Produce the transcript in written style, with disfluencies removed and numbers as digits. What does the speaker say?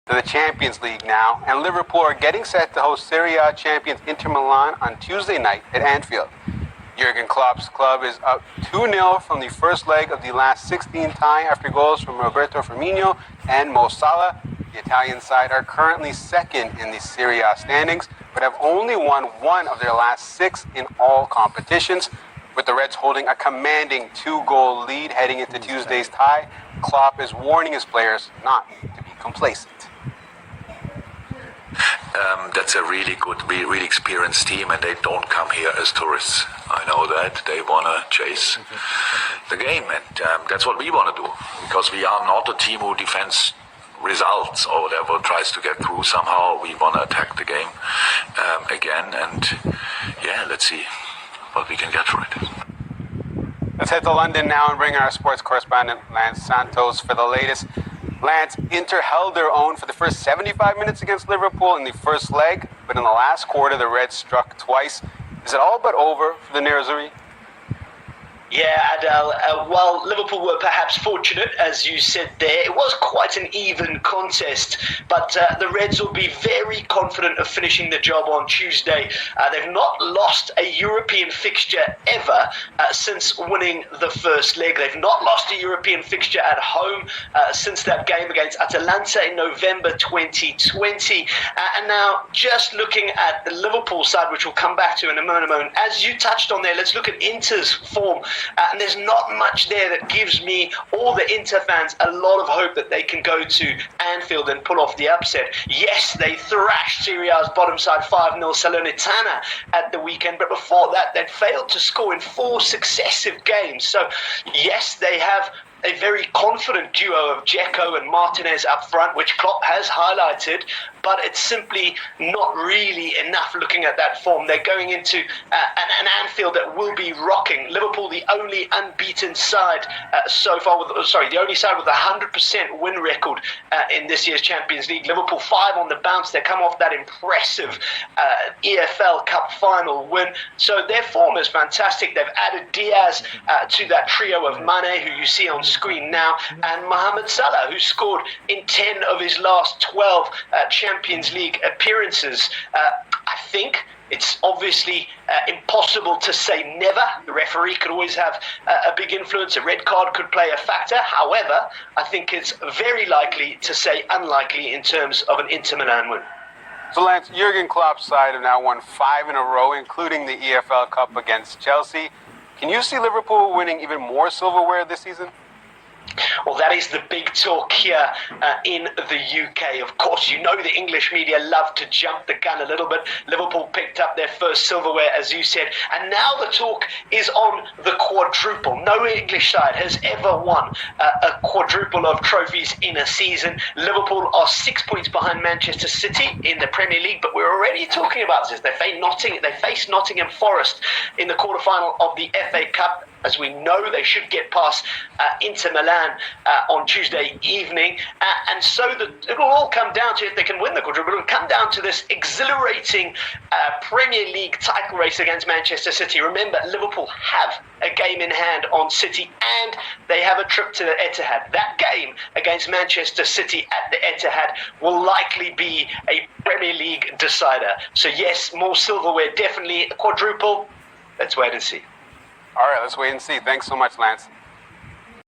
to the Champions League now, and Liverpool are getting set to host Serie A champions Inter Milan on Tuesday night at Anfield. Jurgen Klopp's club is up 2-0 from the first leg of the last 16 tie after goals from Roberto Firmino and Mo Salah. The Italian side are currently second in the Serie A standings, but have only won one of their last 6 in all competitions. With the Reds holding a commanding 2-goal lead heading into Tuesday's tie, Klopp is warning his players not to be complacent. That's a really good, really experienced team, and they don't come here as tourists. I know that. They want to chase the game, and that's what we want to do, because we are not a team who defends results or whatever, tries to get through somehow. We want to attack the game again, and let's see what we can get for it. Let's head to London now and bring our sports correspondent Lance Santos for the latest. Lance, Inter held their own for the first 75 minutes against Liverpool in the first leg, but in the last quarter the Reds struck twice. Is it all but over for the Nerazzurri? Yeah, Adel. While Liverpool were perhaps fortunate, as you said there, it was quite an even contest. But the Reds will be very confident of finishing the job on Tuesday. They've not lost a European fixture ever since winning the first leg. They've not lost a European fixture at home since that game against Atalanta in November 2020. And now, just looking at the Liverpool side, which we'll come back to in a moment, as you touched on there, let's look at Inter's form. And there's not much there that gives me or the Inter fans a lot of hope that they can go to Anfield and pull off the upset. Yes, they thrashed Serie A's bottom side 5-0 Salernitana at the weekend, but before that, they'd failed to score in 4 successive games. So, yes, they have a very confident duo of Dzeko and Martinez up front, which Klopp has highlighted, but it's simply not really enough looking at that form. They're going into an Anfield that will be rocking. Liverpool, the only unbeaten side so far, the only side with a 100% win record in this year's Champions League. Liverpool 5 on the bounce. They come off that impressive EFL Cup final win. So their form is fantastic. They've added Diaz to that trio of Mane, who you see on screen now, and Mohamed Salah, who scored in 10 of his last 12 Champions League appearances. I think it's obviously impossible to say never. The referee could always have a big influence. A red card could play a factor. However, I think it's very likely to say unlikely in terms of an Inter Milan win. So Lance, Jurgen Klopp's side have now won 5 in a row, including the EFL Cup against Chelsea. Can you see Liverpool winning even more silverware this season? Well, that is the big talk here in the UK. Of course, you know the English media love to jump the gun a little bit. Liverpool picked up their first silverware, as you said, and now the talk is on the quadruple. No English side has ever won a quadruple of trophies in a season. Liverpool are 6 points behind Manchester City in the Premier League, but we're already talking about this. They face Nottingham Forest in the quarterfinal of the FA Cup. As we know, they should get past Inter Milan on Tuesday evening. And so it will all come down to, if they can win the quadruple, it will come down to this exhilarating Premier League title race against Manchester City. Remember, Liverpool have a game in hand on City, and they have a trip to the Etihad. That game against Manchester City at the Etihad will likely be a Premier League decider. So yes, more silverware, definitely. A quadruple, let's wait and see. All right, let's wait and see. Thanks so much, Lance.